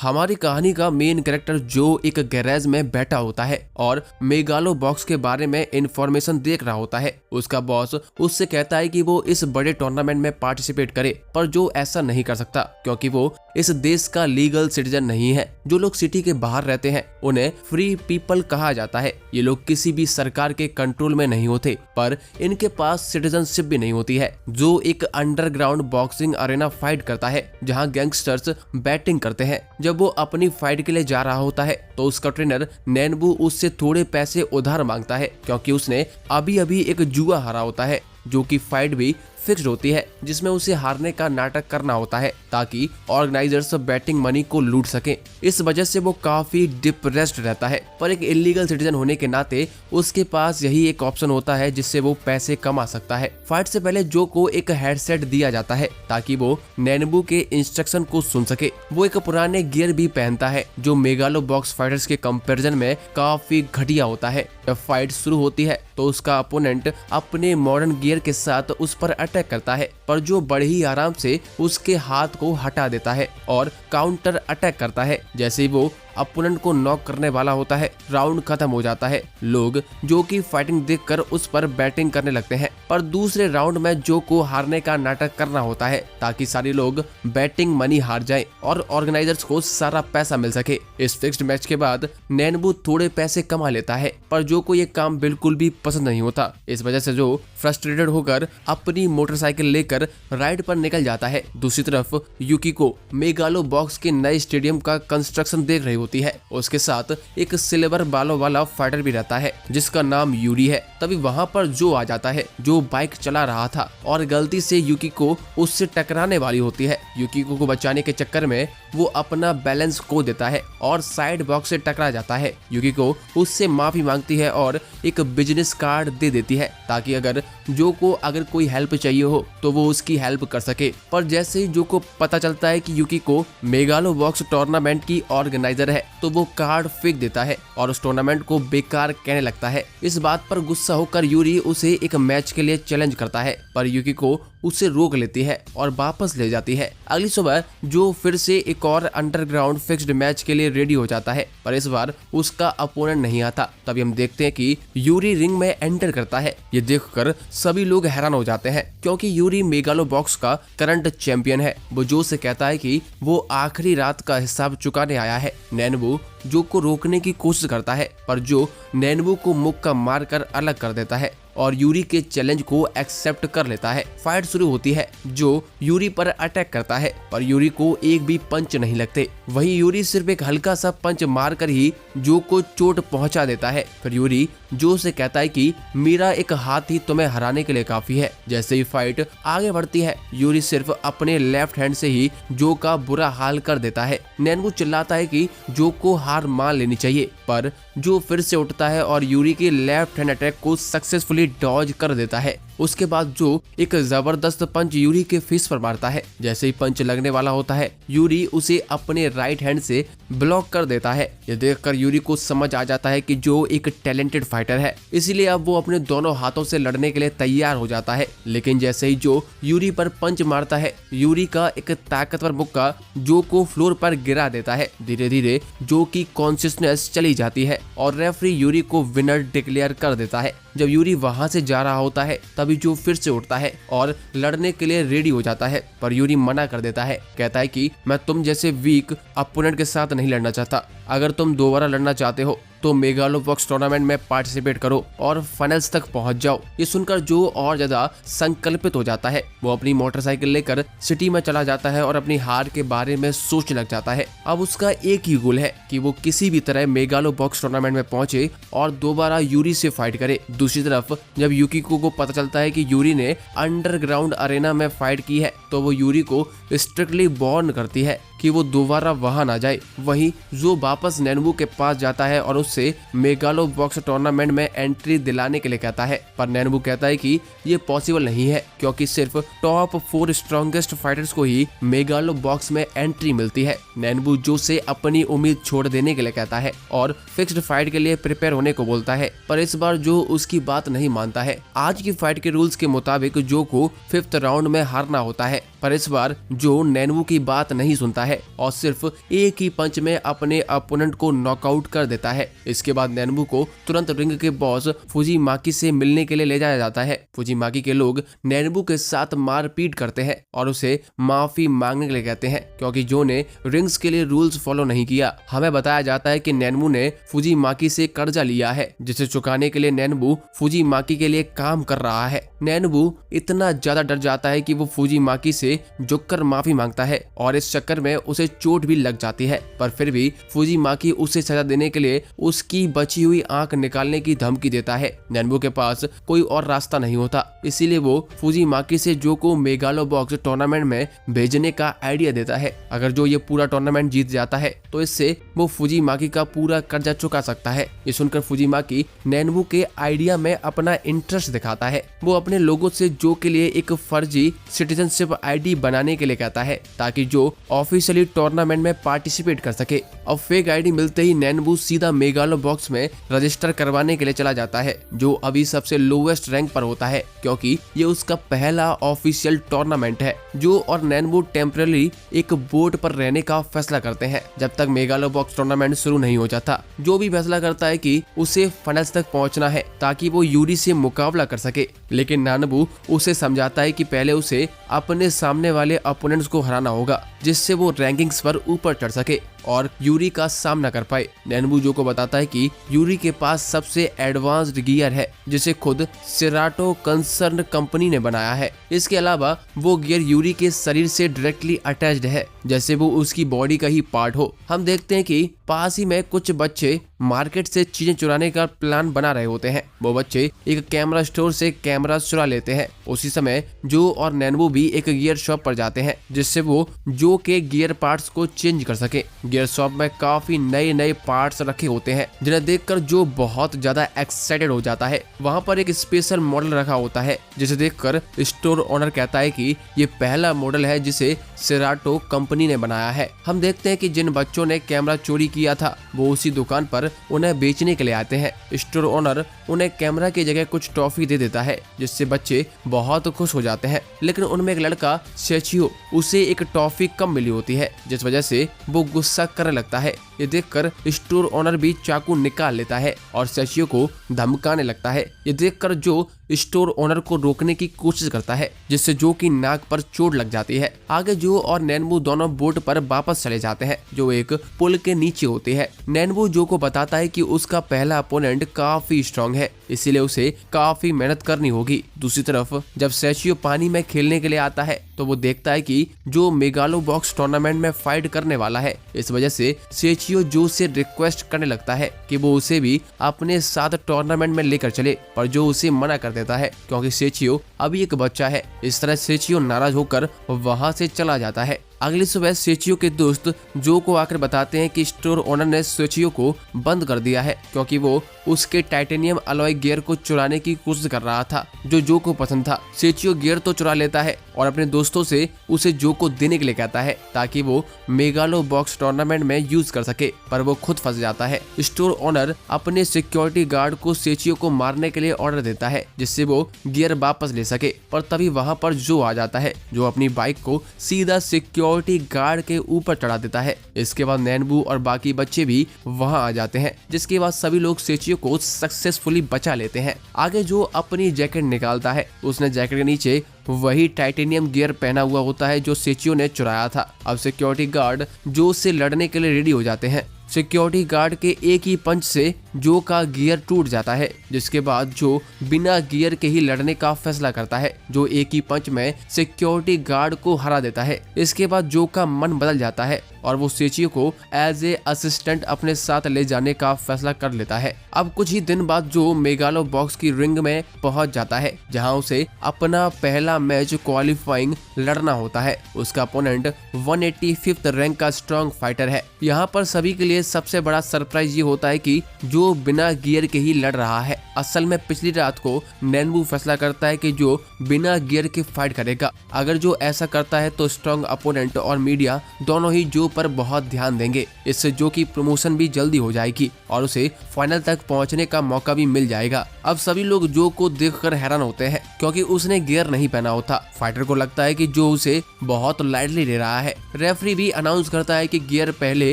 हमारी कहानी का मेन कैरेक्टर जो एक गैरेज में बैठा होता है और मेगालो बॉक्स के बारे में इंफॉर्मेशन देख रहा होता है। उसका बॉस उससे कहता है कि वो इस बड़े टूर्नामेंट में पार्टिसिपेट करे, पर जो ऐसा नहीं कर सकता क्योंकि वो इस देश का लीगल सिटीजन नहीं है। जो लोग सिटी के बाहर रहते हैं उन्हें फ्री पीपल कहा जाता है। ये लोग किसी भी सरकार के कंट्रोल में नहीं होते, पर इनके पास सिटीजनशिप भी नहीं होती है। जो एक अंडरग्राउंड बॉक्सिंग अरेना फाइट करता है जहां गैंगस्टर्स बैटिंग करते हैं। जब वो अपनी फाइट के लिए जा रहा होता है तो उसका ट्रेनर नैनबू उससे थोड़े पैसे उधार मांगता है क्योंकि उसने अभी अभी एक जुआ हारा होता है, जो कि फाइट भी फिक्स्ड होती है जिसमें उसे हारने का नाटक करना होता है ताकि ऑर्गेनाइजर्स बैटिंग मनी को लूट सकें। इस वजह से वो काफी डिप्रेस्ड रहता है, पर एक इलीगल सिटीजन होने के नाते उसके पास यही एक ऑप्शन होता है जिससे वो पैसे कमा सकता है। फाइट से पहले जो को एक हेडसेट दिया जाता है ताकि वो नैनबू के इंस्ट्रक्शन को सुन सके। वो एक पुराने गियर भी पहनता है जो मेगालो बॉक्स फाइटर्स के कंपैरिजन में काफी घटिया होता है। जब फाइट शुरू होती है तो उसका अपोनेंट अपने मॉडर्न गियर के साथ उस पर अटैक करता है, पर जो बड़े ही आराम से उसके हाथ को हटा देता है और काउंटर अटैक करता है। जैसे ही वो अपोनेंट को नॉक करने वाला होता है, राउंड खत्म हो जाता है। लोग जो की फाइटिंग देखकर उस पर बैटिंग करने लगते हैं, पर दूसरे राउंड में जो को हारने का नाटक करना होता है ताकि सारे लोग बैटिंग मनी हार जाएं और ऑर्गेनाइजर्स को सारा पैसा मिल सके। इस फिक्स्ड मैच के बाद नैनबू थोड़े पैसे कमा लेता है, पर जो को ये काम बिल्कुल भी पसंद नहीं होता। इस वजह से जो फ्रस्ट्रेटेड होकर अपनी मोटरसाइकिल लेकर राइड पर निकल जाता है। दूसरी तरफ युकिको मेगालो बॉक्स के नए स्टेडियम का कंस्ट्रक्शन देख रही होती है। उसके साथ एक सिल्वर बालों वाला फाइटर भी रहता है जिसका नाम यूरी है। तभी वहां पर जो आ जाता है जो बाइक चला रहा था और गलती से युकिको उससे टकराने वाली होती है। युकिको को बचाने के चक्कर में वो अपना बैलेंस खो देता है और साइड बॉक्स से टकरा जाता है। युकिको उससे माफी मांगती है और एक बिजनेस कार्ड दे देती है ताकि अगर जो को अगर कोई हेल्प चाहिए हो तो वो उसकी हेल्प कर सके। पर जैसे ही जो को पता चलता है कि युकिको मेगालो बॉक्स टूर्नामेंट की ऑर्गेनाइजर है तो वो कार्ड फेंक देता है और उस टूर्नामेंट को बेकार कहने लगता है। इस बात पर गुस्सा होकर यूरी उसे एक मैच के लिए चैलेंज करता है, पर युकिको उसे रोक लेती है और वापस ले जाती है। अगली सुबह जो फिर से एक और अंडरग्राउंड फिक्स्ड मैच के लिए रेडी हो जाता है, पर इस बार उसका अपोनेंट नहीं आता। तभी हम देखते हैं कि यूरी रिंग में एंटर करता है। ये देखकर सभी लोग हैरान हो जाते हैं क्योंकि यूरी मेगालो बॉक्स का करंट चैंपियन है। वो जो से कहता है कि वो आखिरी रात का हिसाब चुकाने आया है। नैनबू जो को रोकने की कोशिश करता है, पर जो नैनबू को मुक्का मारकर अलग कर देता है और यूरी के चैलेंज को एक्सेप्ट कर लेता है। फाइट शुरू होती है। जो यूरी पर अटैक करता है, पर यूरी को एक भी पंच नहीं लगते। वहीं यूरी सिर्फ एक हल्का सा पंच मारकर ही जो को चोट पहुंचा देता है। फिर यूरी जो से कहता है कि मेरा एक हाथ ही तुम्हें हराने के लिए काफी है। जैसे ही फाइट आगे बढ़ती है, यूरी सिर्फ अपने लेफ्ट हैंड से ही जो का बुरा हाल कर देता है। नैनबू चिल्लाता है कि जो को हार मान लेनी चाहिए, पर जो फिर से उठता है और यूरी के लेफ्ट हैंड अटैक को सक्सेसफुली डॉज कर देता है। उसके बाद जो एक जबरदस्त पंच यूरी के फेस पर मारता है। जैसे ही पंच लगने वाला होता है, यूरी उसे अपने राइट हैंड से ब्लॉक कर देता है। यह देखकर यूरी को समझ आ जाता है कि जो एक टैलेंटेड फाइटर है, इसीलिए अब वो अपने दोनों हाथों से लड़ने के लिए तैयार हो जाता है। लेकिन जैसे ही जो यूरी पर पंच मारता है, यूरी का एक ताकतवर मुक्का जो को फ्लोर पर गिरा देता है। धीरे धीरे जो की कॉन्शियसनेस चली जाती है और रेफरी यूरी को विनर डिक्लेयर कर देता है। जब यूरी वहां से जा रहा होता है तभी जो फिर से उठता है और लड़ने के लिए रेडी हो जाता है, पर यूरी मना कर देता है। कहता है कि मैं तुम जैसे वीक अपोनेंट के साथ नहीं लड़ना चाहता। अगर तुम दोबारा लड़ना चाहते हो तो मेगालो बॉक्स टूर्नामेंट में पार्टिसिपेट करो और फाइनल्स तक पहुंच जाओ। ये सुनकर जो और ज्यादा संकल्पित हो जाता है। वो अपनी मोटरसाइकिल लेकर सिटी में चला जाता है और अपनी हार के बारे में सोचने लग जाता है। अब उसका एक ही गोल है कि वो किसी भी तरह मेगालो बॉक्स टूर्नामेंट में पहुंचे और दोबारा यूरी से फाइट करे। दूसरी तरफ जब युकिको को पता चलता है कि यूरी ने अंडरग्राउंड अरेना में फाइट की है, तो वो यूरी को स्ट्रिक्टली वार्न करती है कि वो दोबारा वहां ना जाए। वहीं जो वापस नैनबू के पास जाता है और उससे मेगालो बॉक्स टूर्नामेंट में एंट्री दिलाने के लिए कहता है, पर नैनबू कहता है कि ये पॉसिबल नहीं है क्योंकि सिर्फ टॉप 4 स्ट्रॉन्गेस्ट फाइटर्स को ही मेगालो बॉक्स में एंट्री मिलती है। नैनबू जो से अपनी उम्मीद छोड़ देने के लिए कहता है और फिक्स्ड फाइट के लिए प्रिपेयर होने को बोलता है, पर इस बार जो उसकी बात नहीं मानता है। आज की फाइट के रूल्स के मुताबिक जो को 5th राउंड में हारना होता है। पर इस बार जो नैनवू की बात नहीं सुनता है और सिर्फ एक ही पंच में अपने अपोनेंट को नॉकआउट कर देता है। इसके बाद नैनवू को तुरंत रिंग के बॉस फुजीमाकी से मिलने के लिए ले जाया जाता है। फुजीमाकी के लोग नैनवू के साथ मारपीट करते हैं और उसे माफी मांगने के लिए कहते हैं क्योंकि जो ने रिंग्स के लिए रूल्स फॉलो नहीं किया। हमें बताया जाता है कि नैनवू ने फुजीमाकी से कर्जा लिया है जिसे चुकाने के लिए नैनवू फुजीमाकी के लिए काम कर रहा है। नैनवू इतना ज्यादा डर जाता है कि वो फुजीमाकी से झुककर माफी मांगता है और इस चक्कर में उसे चोट भी लग जाती है, पर फिर भी फुजीमाकी उसे सजा देने के लिए उसकी बची हुई आंख निकालने की धमकी देता है। नैनवू के पास कोई और रास्ता नहीं होता, इसीलिए वो फुजीमाकी से जो को मेगालो बॉक्स टूर्नामेंट में भेजने का आइडिया देता है। अगर जो ये पूरा टूर्नामेंट जीत जाता है तो इससे वो फुजीमाकी का पूरा कर्जा चुका सकता है। ये सुनकर फुजीमाकी नैनवू के आइडिया में अपना इंटरेस्ट दिखाता है। वो अपने लोगों से जो के लिए एक फर्जी सिटीजनशिप आईडी बनाने के लिए कहता है ताकि जो ऑफिशियली टूर्नामेंट में पार्टिसिपेट कर सके। अब फेक आईडी मिलते ही नैनवू सीधा मेगालो बॉक्स में रजिस्टर करवाने के लिए चला जाता है, जो अभी सबसे लोवेस्ट रैंक पर होता है क्योंकि ये उसका पहला ऑफिशियल टूर्नामेंट है। जो और नैनवू टेम्पररी एक बोट पर रहने का फैसला करते हैं जब तक मेगालो बॉक्स टूर्नामेंट शुरू नहीं हो जाता। जो भी फैसला करता है कि उसे फाइनल्स तक पहुंचना है ताकि वो यूरी से मुकाबला कर सके, लेकिन नैनवू उसे समझाता है कि पहले उसे अपने सामने वाले अपोनेंट्स को हराना होगा जिससे वो रैंकिंग्स पर ऊपर चढ़ सके और यूरी का सामना कर पाए। नैनवू जो को बताता है कि यूरी के पास सबसे एडवांस्ड गियर है जिसे खुद सेराटो कंसर्न कंपनी ने बनाया है। इसके अलावा वो गियर यूरी के शरीर से डायरेक्टली अटैच्ड है, जैसे वो उसकी बॉडी का ही पार्ट हो। हम देखते हैं कि पास ही में कुछ बच्चे मार्केट से चीजें चुराने का प्लान बना रहे होते हैं। वो बच्चे एक कैमरा स्टोर से कैमरा चुरा लेते हैं। उसी समय जो और नैनवू भी एक गियर शॉप पर जाते हैं जिससे वो जो के गियर पार्ट्स को चेंज कर सके। गियर शॉप में काफी नए नए पार्ट्स रखे होते हैं जिन्हें देखकर जो बहुत ज्यादा एक्साइटेड हो जाता है। वहाँ पर एक स्पेशल मॉडल रखा होता है जिसे देखकर स्टोर ओनर कहता है कि ये पहला मॉडल है जिसे सेराटो कंपनी ने बनाया है। हम देखते हैं कि जिन बच्चों ने कैमरा चोरी किया था वो उसी दुकान पर उन्हें बेचने के लिए आते हैं। स्टोर ओनर उन्हें कैमरा की जगह कुछ टॉफी दे देता है जिससे बच्चे बहुत खुश हो जाते हैं, लेकिन उनमें एक लड़का सेचियो उसे एक टॉफी कम मिली होती है जिस वजह से वो गुस्सा करने लगता है। ये देखकर स्टोर ओनर भी चाकू निकाल लेता है और सेचियो को धमकाने लगता है। ये देखकर जो स्टोर ओनर को रोकने की कोशिश करता है जिससे जो की नाक पर चोट लग जाती है। आगे जो और नैनवू दोनों बोट पर वापस चले जाते हैं जो एक पुल के नीचे होते हैं। नैनवू जो को बताता है कि उसका पहला अपोनेंट काफी स्ट्रांग है, इसीलिए उसे काफी मेहनत करनी होगी। दूसरी तरफ जब सेचियो पानी में खेलने के लिए आता है तो वो देखता है कि जो मेगालो बॉक्स टूर्नामेंट में फाइट करने वाला है। इस वजह से सेचियो जो से रिक्वेस्ट करने लगता है कि वो उसे भी अपने साथ टूर्नामेंट में लेकर चले, पर जो उसे मना कर देता है क्योंकि सेचियो अभी एक बच्चा है। इस तरह सेचियो नाराज होकर वहां से चला जाता है। अगली सुबह सेचियो के दोस्त जो को आकर बताते हैं कि स्टोर ओनर ने सेचियो को बंद कर दिया है क्योंकि वो उसके टाइटेनियम अलॉय गियर को चुराने की कोशिश कर रहा था जो को पसंद था। सेचियो गियर तो चुरा लेता है और अपने दोस्तों से उसे जो को देने के लिए कहता है ताकि वो मेगालो बॉक्स टूर्नामेंट में यूज कर सके, पर वो खुद फंस जाता है। स्टोर ओनर अपने सिक्योरिटी गार्ड को सेचियो को मारने के लिए ऑर्डर देता है जिससे वो गियर वापस ले सके, पर तभी वहां पर जो आ जाता है जो अपनी बाइक को सीधा सिक्योरिटी गार्ड के ऊपर चढ़ा देता है। इसके बाद नैनवू और बाकी बच्चे भी वहां आ जाते हैं जिसके बाद सभी लोग सेचियो को सक्सेसफुली बचा लेते हैं। आगे जो अपनी जैकेट निकालता है, उसने जैकेट के नीचे वही टाइटेनियम गियर पहना हुआ होता है जो सेचियो ने चुराया था। अब सिक्योरिटी गार्ड जो से लड़ने के लिए रेडी हो जाते हैं। सिक्योरिटी गार्ड के एक ही पंच से जो का गियर टूट जाता है, जिसके बाद जो बिना गियर के ही लड़ने का फैसला करता है। जो एक ही पंच में सिक्योरिटी गार्ड को हरा देता है। इसके बाद जो का मन बदल जाता है और वो सेचियो को एज ए असिस्टेंट अपने साथ ले जाने का फैसला कर लेता है। अब कुछ ही दिन बाद जो मेगालो बॉक्स की रिंग में पहुंच जाता है जहां उसे अपना पहला मैच क्वालिफाइंग लड़ना होता है। उसका अपोनेंट 185th रैंक का स्ट्रॉन्ग फाइटर है। यहाँ पर सभी के लिए सबसे बड़ा सरप्राइज ये होता है कि जो बिना गियर के ही लड़ रहा है। असल में पिछली रात को नैनवू फैसला करता है कि जो बिना गियर के फाइट करेगा। अगर जो ऐसा करता है तो स्ट्रॉन्ग अपोनेंट और मीडिया दोनों ही जो पर बहुत ध्यान देंगे। इससे जो की प्रमोशन भी जल्दी हो जाएगी और उसे फाइनल तक पहुंचने का मौका भी मिल जाएगा। अब सभी लोग जो को देखकर हैरान होते हैं क्योंकि उसने गियर नहीं पहना होता। फाइटर को लगता है कि जो उसे बहुत लाइटली ले रहा है। रेफरी भी अनाउंस करता है कि गियर पहले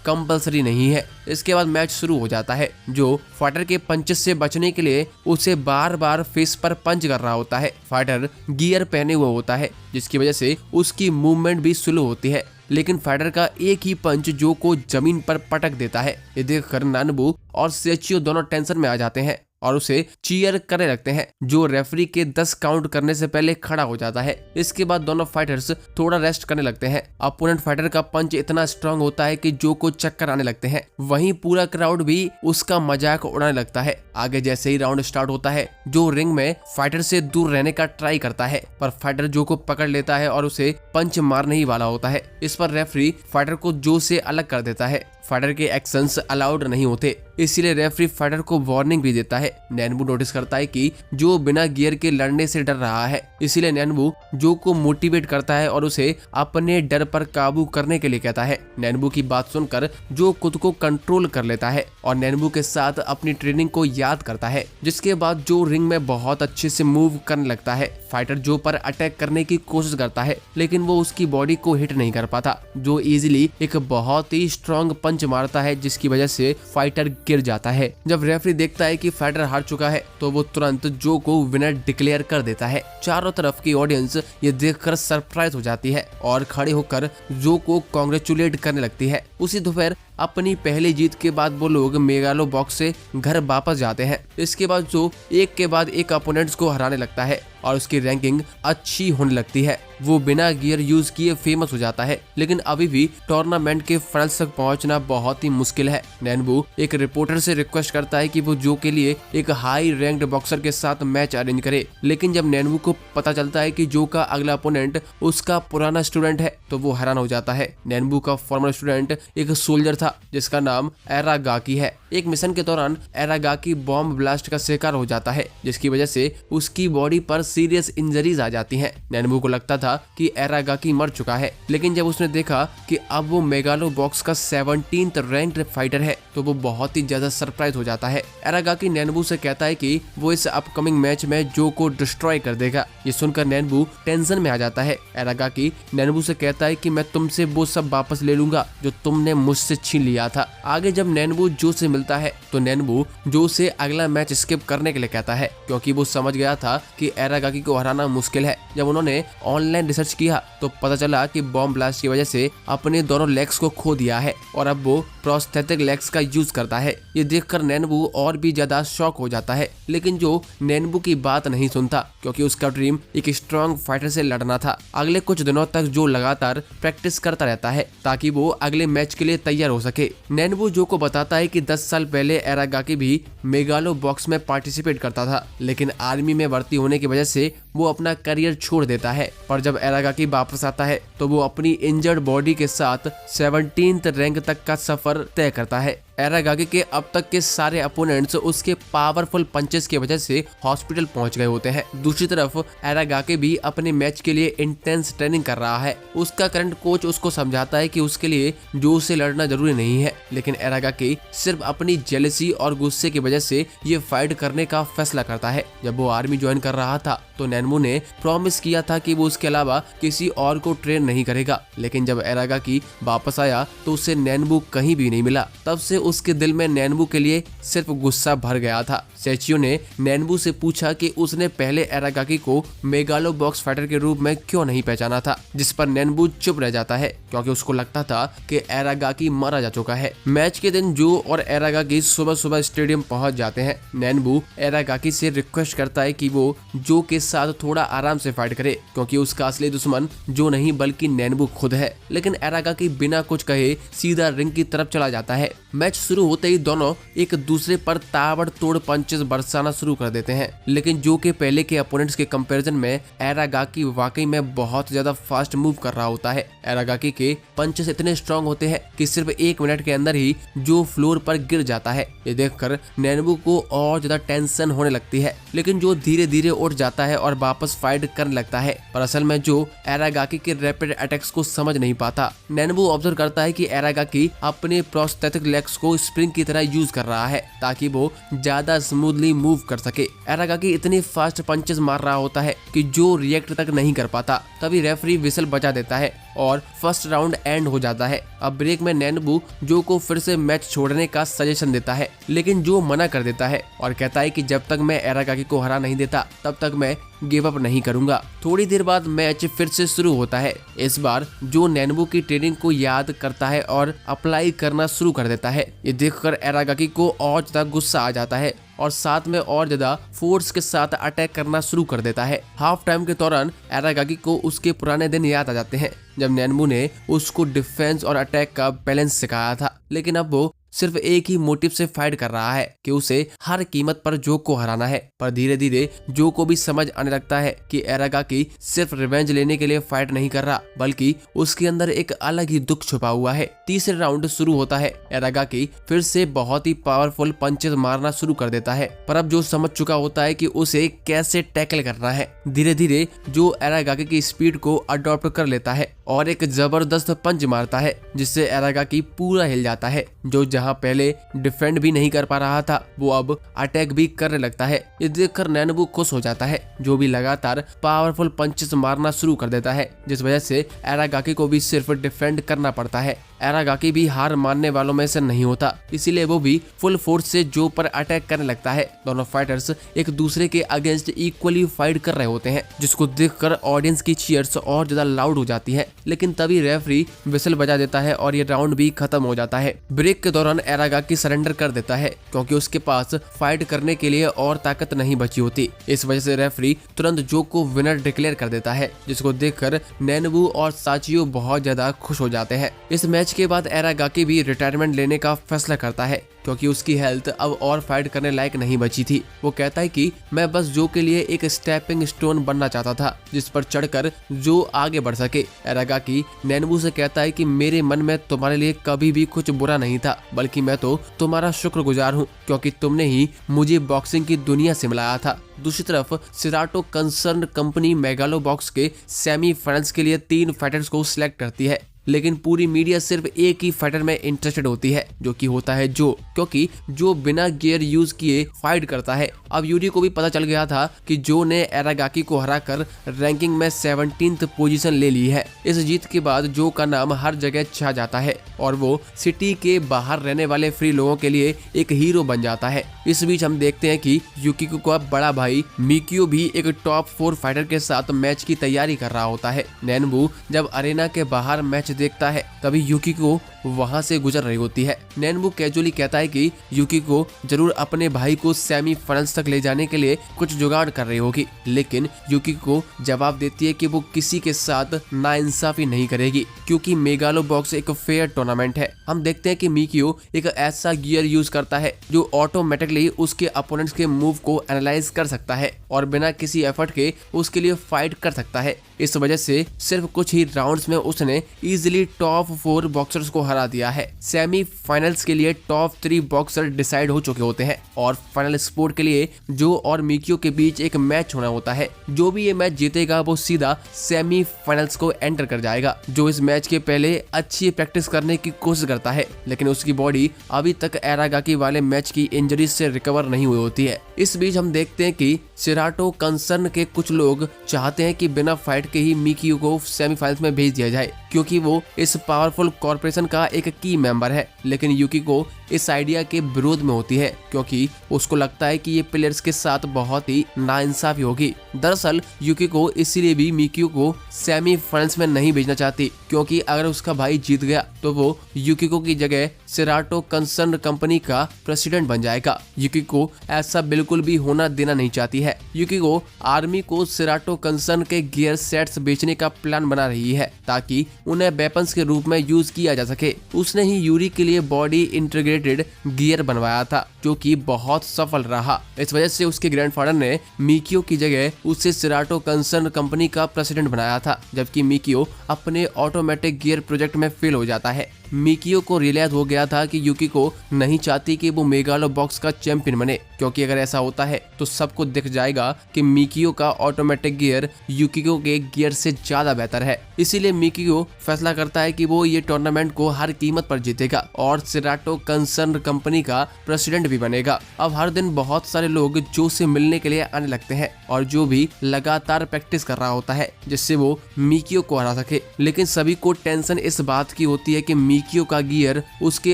कंपलसरी नहीं है। इसके बाद मैच शुरू हो जाता है। जो फाइटर के पंचेस से बचने के लिए उसे बार बार फेस पर पंच कर रहा होता है। फाइटर गियर पहने हुए होता है जिसकी वजह से उसकी मूवमेंट भी स्लो होती है, लेकिन फाइटर का एक ही पंच जो को जमीन पर पटक देता है। ये देखकर नानबू और सेचियो दोनों टेंशन में आ जाते हैं और उसे चीयर करने लगते हैं। जो रेफरी के 10 काउंट करने से पहले खड़ा हो जाता है। इसके बाद दोनों फाइटर्स थोड़ा रेस्ट करने लगते हैं। अपोनेंट फाइटर का पंच इतना स्ट्रांग होता है कि जो को चक्कर आने लगते हैं। वहीं पूरा क्राउड भी उसका मजाक उड़ाने लगता है। आगे जैसे ही राउंड स्टार्ट होता है जो रिंग में फाइटर से दूर रहने का ट्राई करता है, पर फाइटर जो को पकड़ लेता है और उसे पंच मारने ही वाला होता है। इस पर रेफरी फाइटर को जो से अलग कर देता है। फाइटर के एक्शंस अलाउड नहीं होते, इसीलिए रेफरी फाइटर को वार्निंग भी देता है। नैनबू नोटिस करता है कि जो बिना गियर के लड़ने से डर रहा है, इसीलिए नैनबू जो को मोटिवेट करता है और उसे अपने डर पर काबू करने के लिए कहता है। नैनबू की बात सुनकर जो खुद को कंट्रोल कर लेता है और नैनबू के साथ अपनी ट्रेनिंग को याद करता है, जिसके बाद जो रिंग में बहुत अच्छे से मूव करने लगता है। फाइटर जो पर अटैक करने की कोशिश करता है, लेकिन वो उसकी बॉडी को हिट नहीं कर पाता। जो इजीली एक बहुत ही स्ट्रॉन्ग पंच मारता है, जिसकी वजह से फाइटर गिर जाता है। जब रेफरी देखता है कि फाइटर हार चुका है तो वो तुरंत जो को विनर डिक्लेयर कर देता है। चारों तरफ की ऑडियंस ये देखकर सरप्राइज हो जाती है और खड़े होकर जो को कांग्रेचुलेट करने लगती है। उसी दोपहर अपनी पहली जीत के बाद वो लोग मेगालो बॉक्स से घर वापस जाते हैं। इसके बाद जो एक के बाद एक अपोनेंट्स को हराने लगता है और उसकी रैंकिंग अच्छी होने लगती है। वो बिना गियर यूज किए फेमस हो जाता है, लेकिन अभी भी टूर्नामेंट के फाइनल्स तक पहुंचना बहुत ही मुश्किल है। नैनबू एक रिपोर्टर से रिक्वेस्ट करता है कि वो जो के लिए एक हाई रैंक्ड बॉक्सर के साथ मैच अरेंज करे, लेकिन जब नैनबू को पता चलता है कि जो का अगला अपोनेंट उसका पुराना स्टूडेंट है तो वो हैरान हो जाता है। नैनबू का फॉर्मर स्टूडेंट एक सोल्जर था जिसका नाम एरागाकी है। एक मिशन के दौरान एरागाकी बॉम्ब ब्लास्ट का शिकार हो जाता है, जिसकी वजह से उसकी बॉडी पर सीरियस इंजरीज आ जाती हैं। नैनबू को लगता था कि एरागाकी मर चुका है, लेकिन जब उसने देखा कि अब वो मेगालो बॉक्स का 17th रैंक्ड फाइटर है तो वो बहुत ही ज्यादा सरप्राइज हो जाता है। एरागाकी नैनबू से कहता है कि वो इस अपकमिंग मैच में जो को डिस्ट्रॉय कर देगा। ये सुनकर नैनबू टेंशन में आ जाता है। एरागाकी नैनबू से कहता है कि मैं तुमसे वो सब वापस ले लूंगा जो तुमने मुझसे छीन लिया था। आगे जब नैनबू जो से मिलता है तो नैनबू जो से अगला मैच स्किप करने के लिए कहता है, क्योंकि वो समझ गया था कि एरागाकी को हराना मुश्किल है। जब उन्होंने ऑनलाइन रिसर्च किया तो पता चला कि बॉम्ब ब्लास्ट की वजह से अपने दोनों लेग्स को खो दिया है और अब वो प्रोस्थेटिक लेग्स का यूज करता है। ये देखकर नैनबू और भी ज्यादा शॉक हो जाता है, लेकिन जो नैनबू की बात नहीं सुनता क्योंकि उसका ड्रीम एक स्ट्रॉन्ग फाइटर से लड़ना था। अगले कुछ दिनों तक जो लगातार प्रैक्टिस करता रहता है ताकि वो अगले मैच के लिए तैयार हो सके। नैनबू जो को बताता है कि 10 साल पहले एरागाकी भी मेगालो बॉक्स में पार्टिसिपेट करता था, लेकिन आर्मी में भर्ती होने की वजह से वो अपना करियर छोड़ देता है। पर जब एरागाकी वापस आता है तो वो अपनी इंजर्ड बॉडी के साथ 17th रैंक तक का सफर तय करता है। एरागाकी के अब तक के सारे अपोनेंट्स उसके पावरफुल पंचेस की वजह से हॉस्पिटल पहुंच गए होते हैं। दूसरी तरफ एरागाकी भी अपने मैच के लिए इंटेंस ट्रेनिंग कर रहा है। उसका करंट कोच उसको समझाता है कि उसके लिए जो से लड़ना जरूरी नहीं है, लेकिन एरागाकी सिर्फ अपनी जेलसी और गुस्से की वजह से ये फाइट करने का फैसला करता है। जब वो आर्मी ज्वाइन कर रहा था तो नैनबू ने प्रॉमिस किया था कि वो उसके अलावा किसी और को ट्रेन नहीं करेगा, लेकिन जब एरागाकी वापस आया तो उसे नैनबू कहीं भी नहीं मिला। तब से उसके दिल में नैनबू के लिए सिर्फ गुस्सा भर गया था। सेचियो ने नैनबू से पूछा कि उसने पहले एरागाकी को मेगालो बॉक्स फाइटर के रूप में क्यों नहीं पहचाना था, जिस पर नैनबू चुप रह जाता है क्योंकि उसको लगता था कि एरागाकी मारा जा चुका है। मैच के दिन जो और एरागाकी सुबह सुबह स्टेडियम पहुंच जाते हैं। नैनबू एरागाकी से रिक्वेस्ट करता है कि वो जो के साथ थोड़ा आराम से फाइट करे क्योंकि उसका असली दुश्मन जो नहीं बल्कि नैनबू खुद है, लेकिन एरागाकी बिना कुछ कहे सीधा रिंग की तरफ चला जाता है। मैच शुरू होते ही दोनों एक दूसरे पर ताबड़तोड़ पंचेस बरसाना शुरू कर देते हैं, लेकिन जो के पहले के अपोनेंट्स के कंपैरिजन में एरागाकी वाकई में बहुत ज्यादा फास्ट मूव कर रहा होता है। एरागाकी के पंचेस इतने स्ट्रांग होते हैं कि सिर्फ 1 मिनट के अंदर ही जो फ्लोर पर गिर जाता है। ये देखकर नैनबू को और ज्यादा टेंशन होने लगती है, लेकिन जो धीरे धीरे उठ जाता है और वापस फाइट करने लगता है। पर असल में जो एरागाकी के रैपिड अटैक्स को समझ नहीं पाता। नैनबू ऑब्जर्व करता है कि एरागाकी अपने प्रोस्थेटिक लेग्स को स्प्रिंग की तरह यूज कर रहा है ताकि वो ज्यादा स्मूथली मूव कर सके। एरागाकी इतनी फास्ट पंचेस मार रहा होता है कि जो रिएक्ट तक नहीं कर पाता। तभी रेफरी विसल बजा देता है और फर्स्ट राउंड एंड हो जाता है। अब ब्रेक में नैनबू जो को फिर से मैच छोड़ने का सजेशन देता है, लेकिन जो मना कर देता है और कहता है कि जब तक मैं एरागाकी को हरा नहीं देता तब तक मैं गिव अप नहीं करूंगा। थोड़ी देर बाद मैच फिर से शुरू होता है। इस बार जो नैनबू की ट्रेनिंग को याद करता है और अप्लाई करना शुरू कर देता है। ये देखकर एरागाकी को और ज्यादा गुस्सा आ जाता है और साथ में और ज्यादा फोर्स के साथ अटैक करना शुरू कर देता है। हाफ टाइम के दौरान एरागाकी को उसके पुराने दिन याद आ जाते हैं जब नैनबू ने उसको डिफेंस और अटैक का बैलेंस सिखाया था, लेकिन अब वो सिर्फ एक ही मोटिव से फाइट कर रहा है कि उसे हर कीमत पर जो को हराना है। पर धीरे धीरे जो को भी समझ आने लगता है कि एरागाकी सिर्फ रिवेंज लेने के लिए फाइट नहीं कर रहा, बल्कि उसके अंदर एक अलग ही दुख छुपा हुआ है। तीसरे राउंड शुरू होता है। एरागाकी फिर से बहुत ही पावरफुल पंचेस मारना शुरू कर देता है, पर अब जो समझ चुका होता है कि उसे कैसे टैकल करना है। धीरे धीरे जो एरागाकी की स्पीड को अडॉप्ट कर लेता है और एक जबरदस्त पंच मारता है जिससे एरागाकी पूरा हिल जाता है। जो जहां पहले डिफेंड भी नहीं कर पा रहा था वो अब अटैक भी करने लगता है। ये देखकर नैनबू खुश हो जाता है। जो भी लगातार पावरफुल पंचेस मारना शुरू कर देता है, जिस वजह से एरागाकी को भी सिर्फ डिफेंड करना पड़ता है। एरागाकी भी हार मानने वालों में से नहीं होता, इसीलिए वो भी फुल फोर्स से जो पर अटैक करने लगता है। दोनों फाइटर्स एक दूसरे के अगेंस्ट इक्वली फाइट कर रहे होते हैं, जिसको देखकर ऑडियंस की चीयर्स और ज्यादा लाउड हो जाती है। लेकिन तभी रेफरी विसल बजा देता है और ये राउंड भी खत्म हो जाता है। ब्रेक के दौरान एरागाकी सरेंडर कर देता है क्योंकि उसके पास फाइट करने के लिए और ताकत नहीं बची होती। इस वजह से रेफरी तुरंत जो को विनर डिक्लेयर कर देता है, जिसको देखकर नैनबू और साचियो बहुत ज्यादा खुश हो जाते हैं। इस मैच के बाद एरागाकी भी रिटायरमेंट लेने का फैसला करता है क्योंकि उसकी हेल्थ अब और फाइट करने लायक नहीं बची थी। वो कहता है कि मैं बस जो के लिए एक स्टेपिंग स्टोन बनना चाहता था जिस पर चढ़कर जो आगे बढ़ सके। एरागाकी नैनबू से कहता है कि मेरे मन में तुम्हारे लिए कभी भी कुछ बुरा नहीं था, बल्कि मैं तो तुम्हारा शुक्रगुजार हूँ क्योंकि तुमने ही मुझे बॉक्सिंग की दुनिया से मिलाया था। दूसरी तरफ सिराटो कंसर्न कंपनी मेगालो बॉक्स के सेमीफाइनल्स के लिए 3 फाइटर्स को सिलेक्ट करती है, लेकिन पूरी मीडिया सिर्फ एक ही फाइटर में इंटरेस्टेड होती है जो कि होता है जो, क्योंकि जो बिना गियर यूज किए फाइट करता है। अब यूरी को भी पता चल गया था कि जो ने एरागाकी को हराकर रैंकिंग में 17th पोजीशन ले ली है। इस जीत के बाद जो का नाम हर जगह छा जाता है और वो सिटी के बाहर रहने वाले फ्री लोगों के लिए एक हीरो बन जाता है। इस बीच हम देखते हैं कि युकिको का बड़ा भाई मिकियो भी एक टॉप 4 फाइटर के साथ मैच की तैयारी कर रहा होता है। नैनबू जब अरेना के बाहर मैच देखता है तभी युकिको वहां से गुजर रही होती है। नैनबू कैजुअली कहता है कि युकिको जरूर अपने भाई को सेमीफाइनल्स तक ले जाने के लिए कुछ जुगाड़ कर रही होगी, लेकिन युकिको जवाब देती है कि वो किसी के साथ नाइंसाफी नहीं करेगी क्योंकि मेगालो बॉक्स एक फेयर टूर्नामेंट है। हम देखते हैं कि मिकियो एक ऐसा गियर यूज करता है जो ऑटोमेटिकली उसके अपोनेंट्स के मूव को एनालाइज कर सकता है और बिना किसी एफर्ट के उसके लिए फाइट कर सकता है। इस वजह से सिर्फ कुछ ही राउंड्स में उसने इजीली टॉप 4 बॉक्सर्स को हरा दिया है। सेमीफाइनल्स के लिए टॉप 3 बॉक्सर डिसाइड हो चुके होते हैं और फाइनल स्पोर्ट के लिए जो और मिकियो के बीच एक मैच होना होता है। जो भी ये मैच जीतेगा वो सीधा सेमीफाइनल्स को एंटर कर जाएगा। जो इस मैच के पहले अच्छी प्रैक्टिस करने की कोशिश करता है, लेकिन उसकी बॉडी अभी तक एरागाकी वाले मैच की इंजरीज से रिकवर नहीं हुई होती है। इस बीच हम देखते हैं कि सिराटो कंसर्न के कुछ लोग चाहते हैं कि बिना फाइट के ही मिकियो को सेमीफाइनल्स में भेज दिया जाए क्योंकि वो इस पावरफुल कॉर्पोरेशन का एक की मेंबर है। लेकिन युकिको इस आइडिया के विरोध में होती है क्योंकि उसको लगता है कि ये प्लेयर्स के साथ बहुत ही नाइंसाफी होगी। दरअसल युकिको इसीलिए भी मिकियो को सेमीफाइनल्स में नहीं भेजना चाहती क्योंकि अगर उसका भाई जीत गया तो वो युकिको की जगह सेराटो कंसर्न कंपनी का प्रेसिडेंट बन जाएगा। युकिको ऐसा बिल्कुल भी होना देना नहीं चाहती है। युकिको आर्मी को सेराटो कंसर्न के गियर सेट्स बेचने का प्लान बना रही है ताकि उन्हें वेपन्स के रूप में यूज किया जा सके। उसने ही यूरी के लिए बॉडी इंटीग्रेटेड गियर बनवाया था जो कि बहुत सफल रहा। इस वजह से उसके ग्रैंडफादर ने मिकियो की जगह उसे सेराटो कंसर्न कंपनी का प्रेसिडेंट बनाया था, जबकि मिकियो अपने ऑटोमेटिक गियर प्रोजेक्ट में फेल हो जाता है। मिकियो को रियलाइज हो गया था कि युकिको नहीं चाहती कि वो मेगालो बॉक्स का चैंपियन बने, क्योंकि अगर ऐसा होता है तो सबको दिख जाएगा कि मिकियो का ऑटोमेटिक गियर युकिको के गियर से ज्यादा बेहतर है। इसीलिए मिकियो फैसला करता है कि वो ये टूर्नामेंट को हर कीमत पर जीतेगा और सेराटो कंसर्न कंपनी का प्रेसिडेंट भी बनेगा। अब हर दिन बहुत सारे लोग जो से मिलने के लिए आने लगते हैं और जो भी लगातार प्रैक्टिस कर रहा होता है जिससे वो मिकियो को हरा सके। लेकिन सभी को टेंशन इस बात की होती है कि मिकियो का गियर उसके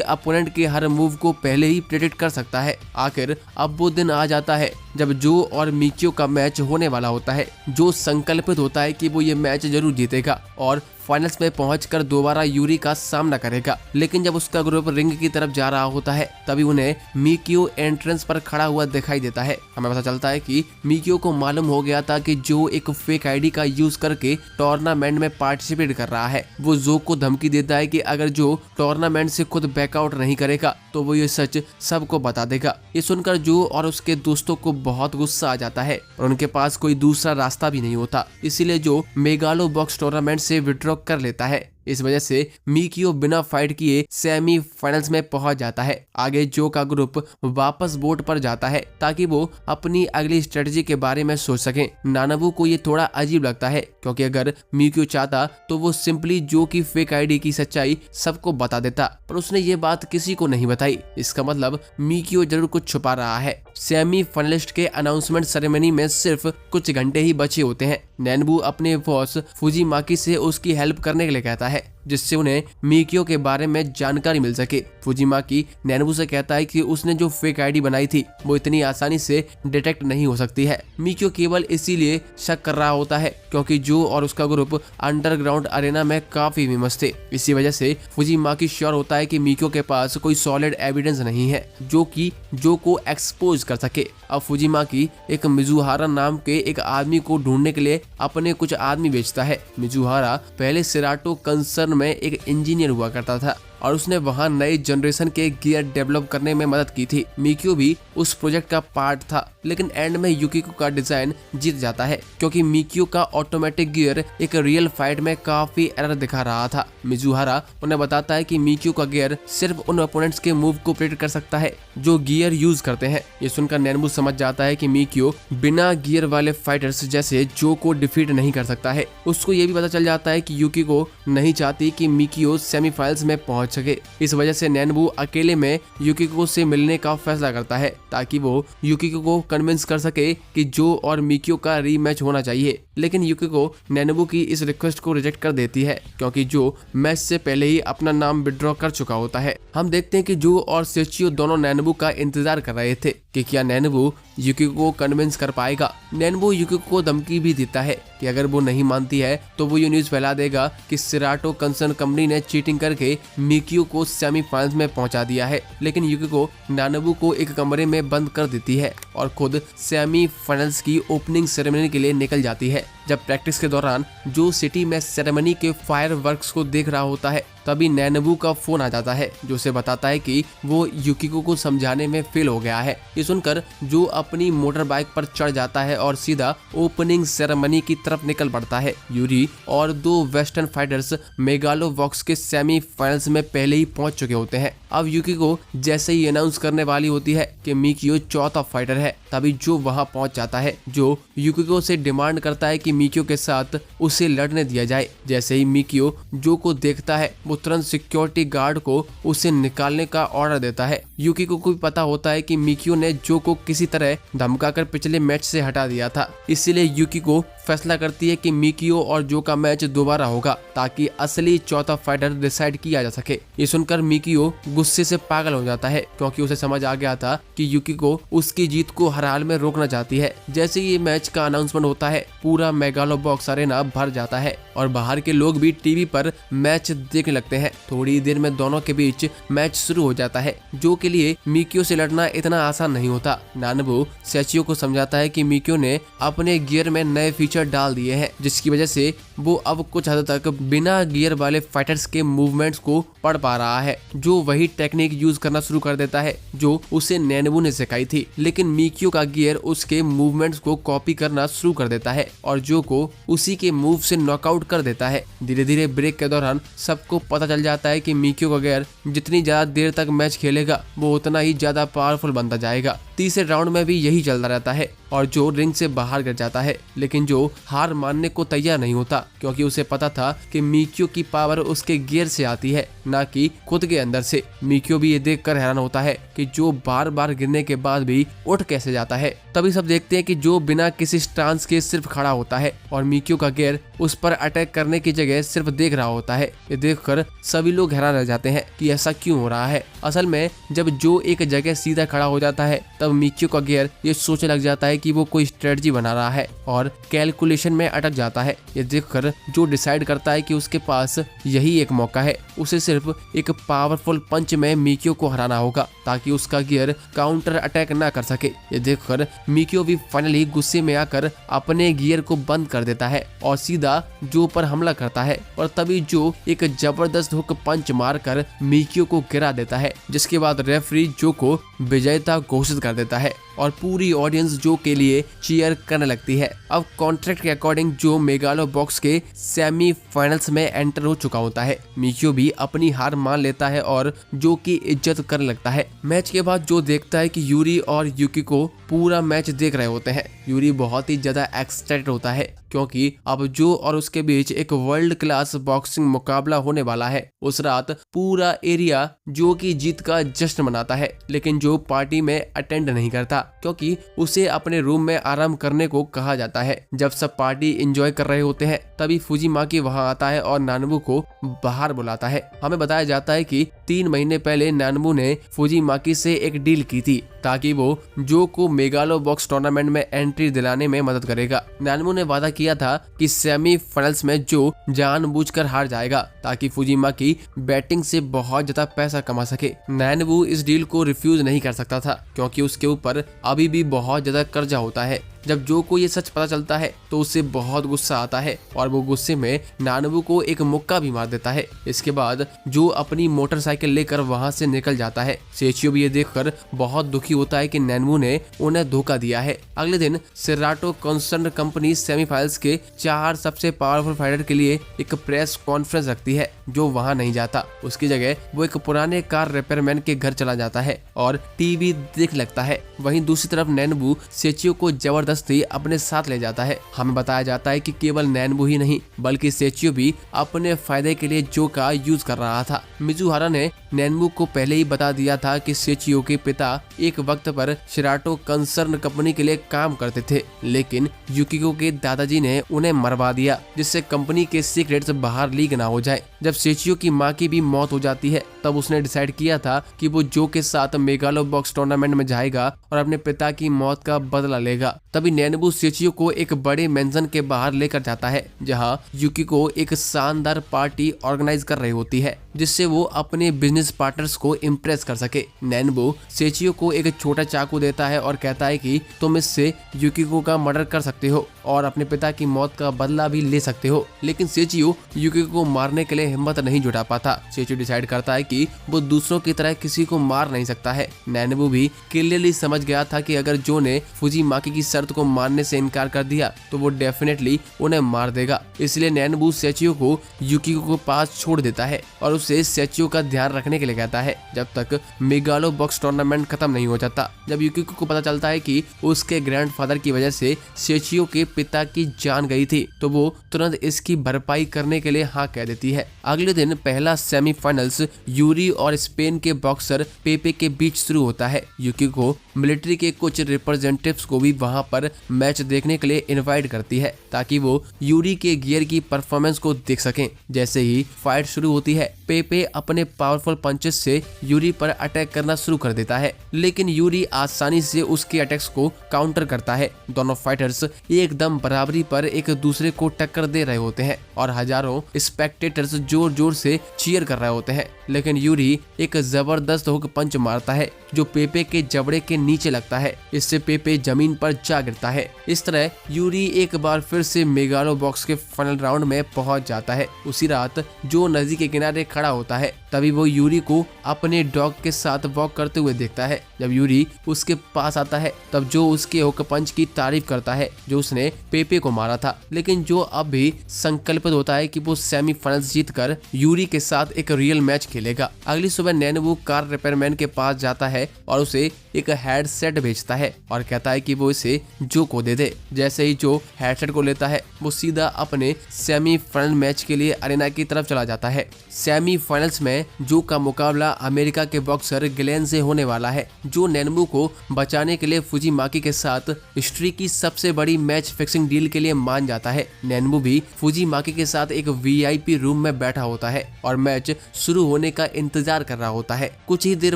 अपोनेंट के हर मूव को पहले ही प्रेडिक्ट कर सकता है। आखिर अब वो दिन आ जाता है जब जो और मिकियो का मैच होने वाला होता है। जो संकल्पित होता है कि वो ये मैच जरूर जीतेगा और फाइनल्स में पहुंचकर दोबारा यूरी का सामना करेगा। लेकिन जब उसका ग्रुप रिंग की तरफ जा रहा होता है तभी उन्हें मिकियो एंट्रेंस पर खड़ा हुआ दिखाई देता है। हमें पता चलता है कि मिकियो को मालूम हो गया था कि जो एक फेक आईडी का यूज करके टूर्नामेंट में पार्टिसिपेट कर रहा है। वो जो को धमकी देता है कि अगर जो टूर्नामेंट से खुद बैकआउट नहीं करेगा तो वो ये सच सबको बता देगा। ये सुनकर जो और उसके दोस्तों को बहुत गुस्सा आ जाता है और उनके पास कोई दूसरा रास्ता भी नहीं होता। इसीलिए जो मेगालो बॉक्स टूर्नामेंट से विड्रॉ कर लेता है। इस वजह से मिकियो बिना फाइट किए सेमीफाइनल्स में पहुंच जाता है। आगे जो का ग्रुप वापस बोर्ड पर जाता है ताकि वो अपनी अगली स्ट्रेटजी के बारे में सोच सके। नानाबू को ये थोड़ा अजीब लगता है क्योंकि अगर मिकियो चाहता तो वो सिंपली जो की फेक आईडी की सच्चाई सबको बता देता, पर उसने ये बात किसी को नहीं बताई। इसका मतलब मिकियो जरूर कुछ छुपा रहा है। सेमीफाइनलिस्ट के अनाउंसमेंट सेरेमनी में सिर्फ कुछ घंटे ही बचे होते हैं। नैनबू अपने बॉस फुजीमाकी से उसकी हेल्प करने के लिए कहता है जिससे उन्हें मिकियो के बारे में जानकारी मिल सके। फुजीमाकी नैनबू से कहता है कि उसने जो फेक आईडी बनाई थी वो इतनी आसानी से डिटेक्ट नहीं हो सकती है। मिकियो केवल इसीलिए शक कर रहा होता है क्योंकि जो और उसका ग्रुप अंडरग्राउंड अरेना में काफी फेमस थे। इसी वजह से फुजीमाकी श्योर होता है कि मिकियो के पास कोई सॉलिड एविडेंस नहीं है जो को एक्सपोज कर सके। अब फुजीमाकी एक मिजुहारा नाम के एक आदमी को ढूंढने के लिए अपने कुछ आदमी भेजता है। मिजुहारा पहले सेराटो कंसर्न में एक इंजीनियर हुआ करता था और उसने वहां नए जनरेशन के गियर डेवलप करने में मदद की थी। मिकियो भी उस प्रोजेक्ट का पार्ट था, लेकिन एंड में युकिको का डिजाइन जीत जाता है क्योंकि मिकियो का ऑटोमेटिक गियर एक रियल फाइट में काफी एरर दिखा रहा था। मिजुहारा उन्हें बताता है कि मिकियो का गियर सिर्फ उन ओपोनेंट्स के मूव को प्रेडिक्ट कर सकता है जो गियर यूज करते हैं। ये सुनकर नैनबू समझ जाता है कि मिकियो बिना गियर वाले फाइटर्स जैसे जो को डिफीट नहीं कर सकता है। उसको ये भी पता चल जाता है कि युकिको नहीं चाहती कि मिकियो सेमीफाइनल्स में पहुंच सके। इस वजह से नैनबू अकेले में युकिको से मिलने का फैसला करता है ताकि वो युकिको को कन्विंस कर सके कि जो और मिकियो का रीमैच होना चाहिए। लेकिन युकिको नैनबू की इस रिक्वेस्ट को रिजेक्ट कर देती है क्योंकि जो मैच से पहले ही अपना नाम विड्रॉ कर चुका होता है। हम देखते हैं कि जो और सेचियो दोनों नैनबू का इंतजार कर रहे थे कि क्या नैनबू युकिको को कन्विंस कर पाएगा। नैनबू युकिको को धमकी भी देता है कि अगर वो नहीं मानती है तो वो ये न्यूज फैला देगा कि सेराटो कंसर्न कंपनी ने चीटिंग करके मिकियो को सेमीफाइनल्स में पहुंचा दिया है। लेकिन युकिको नानाबू को एक कमरे में बंद कर देती है और खुद सेमीफाइनल्स की ओपनिंग सेरेमनी के लिए निकल जाती है। जब प्रैक्टिस के दौरान जो सिटी में सेरेमनी के फायरवर्क्स को देख रहा होता है तभी नैनबू का फोन आ जाता है जो उसे बताता है कि वो युकिको को समझाने में फेल हो गया है। ये सुनकर जो अपनी मोटर बाइक पर चढ़ जाता है और सीधा ओपनिंग सेरेमनी की तरफ निकल पड़ता है। यूरी और दो वेस्टर्न फाइटर्स मेगालो बॉक्स के सेमीफाइनल्स में पहले ही पहुंच चुके होते हैं। अब युकिको जैसे ही अनाउंस करने वाली होती है कि मिकियो चौथा फाइटर है तभी जो वहां पहुंच जाता है। जो युकिको से डिमांड करता है कि मिकियो के साथ उसे लड़ने दिया जाए। जैसे ही मिकियो जो को देखता है वो तुरंत सिक्योरिटी गार्ड को उसे निकालने का ऑर्डर देता है। युकिको को भी पता होता है कि मिकियो ने जो को किसी तरह धमकाकर पिछले मैच से हटा दिया था, इसलिए युकिको फैसला करती है कि मिकियो और जो का मैच दोबारा होगा ताकि असली चौथा फाइटर डिसाइड किया जा सके। ये सुनकर मिकियो गुस्से से पागल हो जाता है क्योंकि उसे समझ आ गया था कि युकिको उसकी जीत को हर हाल में रोकना चाहती है। जैसे ही ये मैच का अनाउंसमेंट होता है पूरा मेगालो बॉक्स अरेना भर जाता है और बाहर के लोग भी टीवी पर मैच देखने लगते हैं। थोड़ी देर में दोनों के बीच मैच शुरू हो जाता है जो के लिए मिकियो से लड़ना इतना आसान नहीं होता। नानबू सेचियो को समझाता है कि मिकियो ने अपने गियर में नए फीचर डाल दिए हैं जिसकी वजह से वो अब कुछ हद तक बिना गियर वाले फाइटर्स के मूवमेंट्स को पढ़ पा रहा है। जो वही टेक्निक यूज करना शुरू कर देता है जो उसे नैनबू ने सिखाई थी, लेकिन मिकियो का गियर उसके मूवमेंट्स को कॉपी करना शुरू कर देता है और जो को उसी के मूव से नॉकआउट कर देता है। धीरे धीरे ब्रेक के दौरान सबको पता चल जाता है कि मिकियो का गियर जितनी ज्यादा देर तक मैच खेलेगा वो उतना ही ज्यादा पावरफुल बनता जाएगा। तीसरे राउंड में भी यही चलता रहता है और जो रिंग से बाहर गिर जाता है, लेकिन जो हार मानने को तैयार नहीं होता क्योंकि उसे पता था कि मिकियो की पावर उसके गियर से आती है ना कि खुद के अंदर से। मिकियो भी ये देखकर हैरान होता है कि जो बार बार गिरने के बाद भी उठ कैसे जाता है। तभी सब देखते हैं कि जो बिना किसी स्टांस के सिर्फ खड़ा होता है और मिकियो का गियर उस पर अटैक करने की जगह सिर्फ देख रहा होता है। ये देखकर सभी लोग हैरान रह जाते हैं कि ऐसा क्यों हो रहा है। असल में जब जो एक जगह सीधा खड़ा हो जाता है तब मिकियो का गियर ये सोचने लग जाता है कि वो कोई स्ट्रेटजी बना रहा है और कैलकुलेशन में अटक जाता है। ये देखकर जो डिसाइड करता है कि उसके पास यही एक मौका है, उसे सिर्फ एक पावरफुल पंच में मिकियो को हराना होगा ताकि उसका गियर काउंटर अटैक ना कर सके। ये देखकर मिकियो भी फाइनली गुस्से में आकर अपने गियर को बंद कर देता है और सीधा जो पर हमला करता है और तभी जो एक जबरदस्त हुक पंच मारकर मिकियो को गिरा देता है, जिसके बाद रेफरी जो को विजेता घोषित कर देता है और पूरी ऑडियंस जो के लिए चीयर करने लगती है। अब कॉन्ट्रैक्ट के अकॉर्डिंग जो मेगालो बॉक्स के सेमीफाइनल्स में एंटर हो चुका होता है। मिकियो भी अपनी हार मान लेता है और जो की इज्जत करने लगता है। मैच के बाद जो देखता है कि यूरी और युकिको पूरा मैच देख रहे होते हैं। यूरी बहुत ही ज्यादा एक्साइटेड होता है क्योंकि अब जो और उसके बीच एक वर्ल्ड क्लास बॉक्सिंग मुकाबला होने वाला है। उस रात पूरा एरिया जो की जीत का जश्न मनाता है, लेकिन जो पार्टी में अटेंड नहीं करता क्योंकि उसे अपने रूम में आराम करने को कहा जाता है। जब सब पार्टी एंजॉय कर रहे होते हैं तभी फुजिमाकी वहां आता है और नानबू को बाहर बुलाता है। हमें बताया जाता है कि 3 महीने पहले नानबू ने फुजिमाकी से एक डील की थी ताकि वो जो को मेगालो बॉक्स टूर्नामेंट में एंट्री दिलाने में मदद करेगा। नानबू ने वादा किया था कि सेमीफाइनल्स में जो जानबूझकर हार जाएगा ताकि फुजिमाकी बैटिंग से बहुत ज्यादा पैसा कमा सके। नानबू इस डील को रिफ्यूज नहीं कर सकता था क्योंकि उसके ऊपर अभी भी बहुत ज्यादा कर्जा होता है। जब जो को ये सच पता चलता है तो उसे बहुत गुस्सा आता है और वो गुस्से में नानबू को एक मुक्का भी मार देता है। इसके बाद जो अपनी मोटरसाइकिल लेकर वहां से निकल जाता है। सेचियो भी ये देखकर बहुत दुखी होता है कि नानबू ने उन्हें धोखा दिया है। अगले दिन सेराटो कंसर्न कंपनी सेमीफाइनल्स के 4 सबसे पावरफुल फाइटर के लिए एक प्रेस कॉन्फ्रेंस रखती है। जो वहां नहीं जाता, उसकी जगह वो एक पुराने कार रिपेयरमैन के घर चला जाता है और टीवी देख लगता है। वहीं दूसरी तरफ नानबू सेचियो को जबरदस्ती अपने साथ ले जाता है। हमें बताया जाता है कि केवल नानबू ही नहीं बल्कि सेचियो भी अपने फायदे के लिए जो का यूज कर रहा था। मिजुहारा ने नानबू को पहले ही बता दिया था कि सेचियो के पिता एक वक्त पर सेराटो कंसर्न कंपनी के लिए काम करते थे, लेकिन युकिको के दादाजी ने उन्हें मरवा दिया जिससे कंपनी के सीक्रेट्स बाहर लीक ना हो जाए। जब सेचियो की मां की भी मौत हो जाती है तब उसने डिसाइड किया था कि वो जो के साथ मेगालो बॉक्स टूर्नामेंट में जाएगा और अपने पिता की मौत का बदला लेगा। तभी नानबू सेचियो को एक बड़े मेंशन के बाहर लेकर जाता है जहां युकिको एक शानदार पार्टी ऑर्गेनाइज कर रही होती है जिससे वो अपने बिजनेस पार्टनर्स को इम्प्रेस कर सके। नानबू सेचियो को एक छोटा चाकू देता है और कहता है कि तुम इससे युकिको का मर्डर कर सकते हो और अपने पिता की मौत का बदला भी ले सकते हो, लेकिन सेचियो युकिको को मारने के लिए हिम्मत नहीं जुटा पाता। सेचियो डिसाइड करता है कि वो दूसरों की तरह किसी को मार नहीं सकता है। नानबू भी क्लियरली समझ गया था कि अगर जो ने फुजिमाकी की शर्त को मानने से इनकार कर दिया तो वो डेफिनेटली उन्हें मार देगा। इसलिए नानबू सेचियो को युकिको के पास छोड़ देता है और उसे सेचियो का ध्यान रखने रखने के लिए कहता है जब तक मेगालो बॉक्स टूर्नामेंट खत्म नहीं हो जाता। जब युकिको को पता चलता है कि उसके ग्रैंडफादर की वजह से सेचियो के पिता की जान गई थी तो वो तुरंत इसकी भरपाई करने के लिए हाँ कह देती है। अगले दिन पहला सेमीफाइनल्स यूरी और स्पेन के बॉक्सर पेपे के बीच शुरू होता है। युकिको मिलिट्री के कुछ रिप्रेजेंटेटिव्स को भी वहां पर मैच देखने के लिए इनवाइट करती है ताकि वो यूरी के गियर की परफॉर्मेंस को देख सकें। जैसे ही फाइट शुरू होती है पेपे अपने पावरफुल पंचेस से यूरी पर अटैक करना शुरू कर देता है, लेकिन यूरी आसानी से उसके अटैक्स को काउंटर करता है। दोनों फाइटर्स एकदम बराबरी पर एक दूसरे को टक्कर दे रहे होते हैं और हजारों स्पेक्टेटर्स जोर जोर से चीयर कर रहे होते हैं, लेकिन यूरी एक जबरदस्त हुक पंच मारता है जो पेपे के जबड़े के नीचे लगता है। इससे पेपे जमीन पर जा गिरता है। इस तरह यूरी एक बार फिर से मेगालो बॉक्स के फाइनल राउंड में पहुंच जाता है। उसी रात जो नदी के किनारे खड़ा होता है तभी वो यूरी को अपने डॉग के साथ वॉक करते हुए देखता है। जब यूरी उसके पास आता है तब जो उसके हुक पंच की तारीफ करता है जो उसने पेपे को मारा था, लेकिन जो अब भी संकल्पित होता है कि वो सेमीफाइनल्स जीतकर यूरी के साथ एक रियल मैच खेलेगा। अगली सुबह नैनवू कार रिपेयरमैन के पास जाता है और उसे एक हेडसेट भेजता है और कहता है कि वो इसे जो को दे दे। जैसे ही जो हेडसेट को लेता है वो सीधा अपने सेमीफाइनल मैच के लिए अरेना की तरफ चला जाता है। सेमीफाइनल्स में जो का मुकाबला अमेरिका के बॉक्सर ग्लेन से होने वाला है, जो नैनवू को बचाने के लिए फुजीमाकी के साथ हिस्ट्री की सबसे बड़ी मैच फिक्सिंग डील के लिए मान जाता है। नैनवू भी फुजीमाकी के साथ एक वीआईपी रूम में बैठा होता है और मैच शुरू होने का इंतजार कर रहा होता है। कुछ ही देर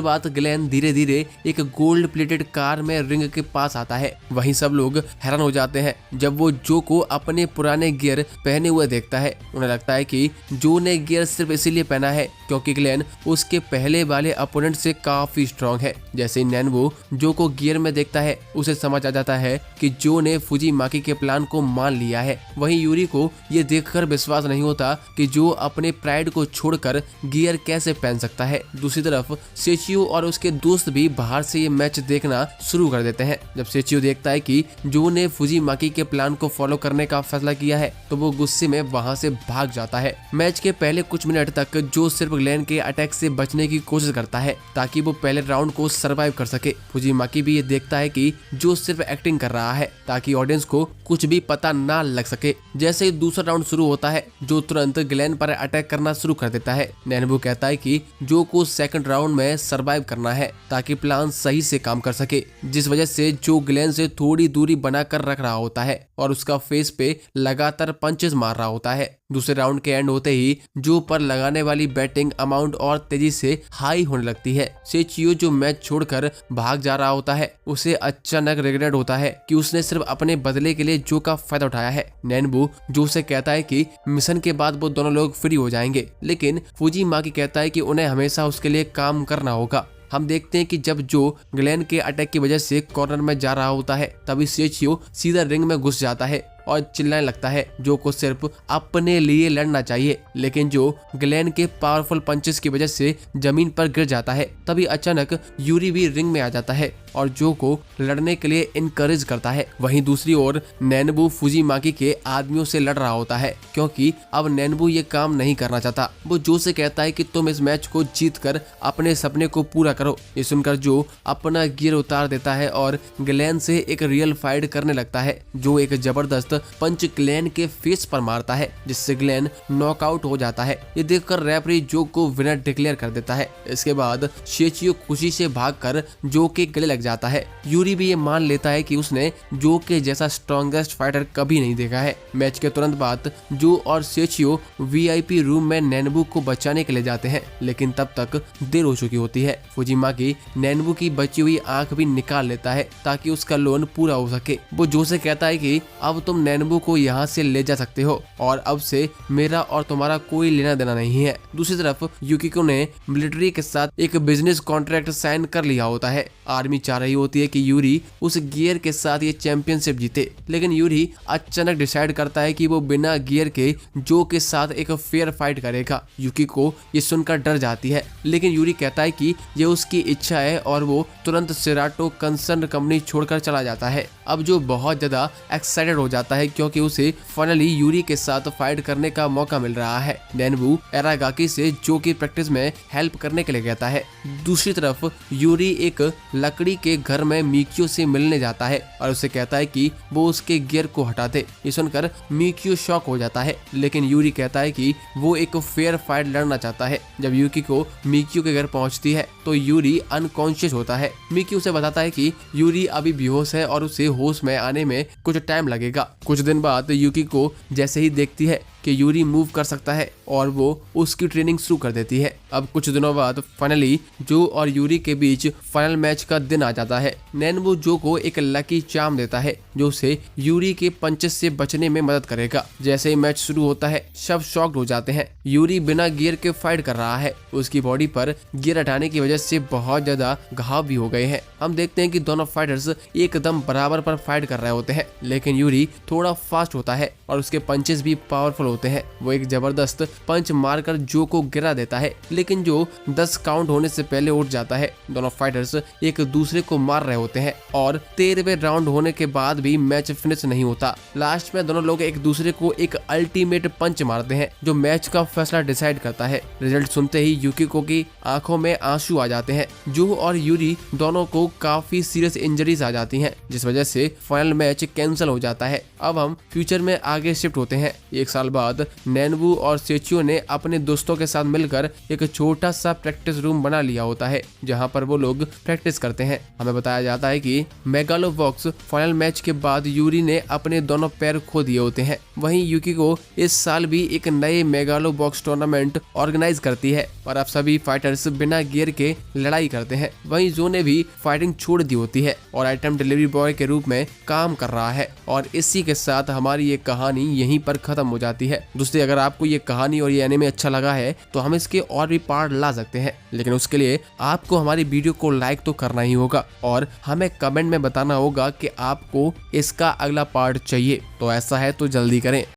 बाद ग्लेन धीरे धीरे एक गोल्ड प्लेटेड कार में रिंग के पास आता है। वहीं सब लोग हैरान हो जाते हैं जब वो जो को अपने पुराने गियर पहने हुए देखता है। उन्हें लगता है कि जो ने गियर सिर्फ इसीलिए पहना है क्योंकि ग्लेन उसके पहले वाले अपोनेंट से काफी स्ट्रॉन्ग है। जैसे ही नैनवू जो को गियर में देखता है उसे समझ आ जाता है कि जो ने फुजीमाकी के प्लान को मान लिया है। वहीं यूरी को ये देखकर विश्वास नहीं होता कि जो अपने प्राइड को छोड़कर गियर कैसे पहन सकता है। दूसरी तरफ सेचियो और उसके दोस्त भी बाहर से ये मैच देखना शुरू कर देते हैं। जब सेचियो देखता है कि जो ने फुजीमाकी के प्लान को फॉलो करने का फैसला किया है तो वो गुस्से में वहां से भाग जाता है। मैच के पहले कुछ मिनट तक जो सिर्फ ग्लेन के अटैक से बचने की कोशिश करता है ताकि वो पहले राउंड को सरवाइव कर सके। फुजीमाकी भी ये देखता है कि जो सिर्फ एक्टिंग कर रहा है ताकि ऑडियंस को कुछ भी पता ना लग सके। जैसे ही दूसरा राउंड शुरू होता है जो तुरंत ग्लेन पर अटैक करना शुरू कर देता है। नैनवू कहता है कि जो को सेकंड राउंड में सरवाइव करना है ताकि प्लान सही से काम कर सके, जिस वजह से जो ग्लेन से थोड़ी दूरी बनाकर रख रहा होता है और उसका फेस पे लगातार पंचेस मार रहा होता है। दूसरे राउंड के एंड होते ही जो पर लगाने वाली बैटिंग अमाउंट और तेजी से हाई होने लगती है। सेचियो जो मैच छोड़कर भाग जा रहा होता है उसे अचानक रिग्रेट होता है कि उसने सिर्फ अपने बदले के लिए जो का फायदा उठाया है। नैनवू जो से कहता है कि मिशन के बाद वो दोनों लोग फ्री हो जाएंगे, लेकिन फुजीमाकी कहता है कि उन्हें हमेशा उसके लिए काम करना होगा। हम देखते हैं कि जब जो ग्लेन के अटैक की वजह से कॉर्नर में जा रहा होता है तभी सेचियो सीधा रिंग में घुस जाता है और चिल्लाने लगता है जो को सिर्फ अपने लिए लड़ना चाहिए, लेकिन जो ग्लेन के पावरफुल पंचेस की वजह से जमीन पर गिर जाता है। तभी अचानक यूरी भी रिंग में आ जाता है और जो को लड़ने के लिए इनकरेज करता है। वहीं दूसरी ओर नैनवू फुजीमाकी के आदमियों से लड़ रहा होता है क्योंकि अब नैनवू ये काम नहीं करना चाहता। वो जो से कहता है कि तुम इस मैच को जीतकर अपने सपने को पूरा करो। ये सुनकर जो अपना गियर उतार देता है और ग्लेन से एक रियल फाइट करने लगता है। जो एक जबरदस्त पंच ग्लेन के फेस पर मारता है जिससे ग्लेन नॉकआउट हो जाता है। ये देखकर रेफरी जो को विनर डिक्लेयर कर देता है। इसके बाद सेचियो खुशी से भागकर जो के गले लग जाता है। यूरी भी ये मान लेता है कि उसने जो के जैसा स्ट्रॉन्गेस्ट फाइटर कभी नहीं देखा है। मैच के तुरंत बाद जो और सेचियो वीआईपी रूम में नैनवू को बचाने के लिए जाते हैं, लेकिन तब तक देर हो चुकी होती है। फुजीमाकी नैनवू की बची हुई आंख भी निकाल लेता है ताकि उसका लोन पूरा हो सके। वो जो से कहता है कि अब तुम नैनवू को यहाँ से ले जा सकते हो और अब से मेरा और तुम्हारा कोई लेना देना नहीं है। दूसरी तरफ युकिको ने मिलिट्री के साथ एक बिजनेस कॉन्ट्रैक्ट साइन कर लिया होता है। आर्मी चाह रही होती है कि यूरी उस गियर के साथ ये चैंपियनशिप जीते, लेकिन यूरी अचानक डिसाइड करता है कि वो बिना गियर के जो के साथ एक फेयर फाइट करेगा। युकिको ये सुनकर डर जाती है, लेकिन यूरी कहता है कि ये उसकी इच्छा है और वो तुरंत सेराटो कंसर्न कंपनी छोड़कर चला जाता है। अब जो बहुत ज्यादा एक्साइटेड हो जाता जाता है क्योंकि उसे फाइनली यूरी के साथ फाइट करने का मौका मिल रहा है। नेनवू एरागाकी से जो की प्रैक्टिस में हेल्प करने के लिए कहता है। दूसरी तरफ यूरी एक लकड़ी के घर में मिक्यो से मिलने जाता है और उसे कहता है कि वो उसके गियर को हटा दे। ये सुनकर मिक्यो शॉक हो जाता है, लेकिन यूरी कहता है कि वो एक फेयर फाइट लड़ना चाहता है। जब यूकिको मिक्यो के घर पहुंचती है तो यूरी अनकॉन्शियस होता है। मिक्यो उसे बताता है कि यूरी अभी बेहोश है और उसे होश में आने में कुछ टाइम लगेगा। कुछ दिन बाद यूकिको जैसे ही देखती है कि यूरी मूव कर सकता है और वो उसकी ट्रेनिंग शुरू कर देती है। अब कुछ दिनों बाद फाइनली जो और यूरी के बीच फाइनल मैच का दिन आ जाता है। नेनवू जो को एक लकी चार्म देता है जो उसे यूरी के पंचेस से बचने में मदद करेगा। जैसे ही मैच शुरू होता है सब शॉक्ड हो जाते हैं। यूरी बिना गियर के फाइट कर रहा है। उसकी बॉडी पर गियर हटाने की वजह से बहुत ज्यादा घाव भी हो गए हैं। हम देखते हैं कि दोनों फाइटर्स एकदम बराबर पर फाइट कर रहे होते हैं, लेकिन यूरी थोड़ा फास्ट होता है और उसके पंचेस भी पावरफुल होते हैं। वो एक जबरदस्त पंच मारकर जो को गिरा देता है, लेकिन जो 10 काउंट होने से पहले उठ जाता है। दोनों फाइटर्स एक दूसरे को मार रहे होते हैं और 13वें राउंड होने के बाद भी मैच फिनिश नहीं होता। लास्ट में दोनों लोग एक दूसरे को एक अल्टीमेट पंच मारते हैं जो मैच का फैसला डिसाइड करता है। रिजल्ट सुनते ही यूकिको की आंखों में आंसू आ जाते हैं। जो और यूरी दोनों को काफी सीरियस इंजरीज आ जाती हैं, जिस वजह से फाइनल मैच कैंसिल हो जाता है। अब हम फ्यूचर में आगे शिफ्ट होते हैं। 1 साल बाद नेनवू और सेचियो ने अपने दोस्तों के साथ मिलकर एक छोटा सा प्रैक्टिस रूम बना लिया होता है जहां पर वो लोग प्रैक्टिस करते हैं। हमें बताया जाता है कि मेगालोबॉक्स फाइनल मैच के बाद यूरी ने अपने दोनों पैर खो दिए होते हैं। वहीं यूकिको इस साल भी एक नए मेगालोबॉक्स टूर्नामेंट ऑर्गेनाइज करती है और अब सभी फाइटर्स बिना गियर के लड़ाई करते हैं। वहीं जो ने भी फाइटिंग छोड़ दी होती है और आइटम डिलीवरी बॉय के रूप में काम कर रहा है। और इसी के साथ हमारी ये कहानी यहीं पर खत्म हो जाती है। दोस्तों, अगर आपको ये कहानी और ये एनिमे अच्छा लगा है तो हम इसके और भी पार्ट ला सकते हैं, लेकिन उसके लिए आपको हमारी वीडियो को लाइक तो करना ही होगा और हमें कमेंट में बताना होगा कि आपको इसका अगला पार्ट चाहिए। तो ऐसा है तो जल्दी करें।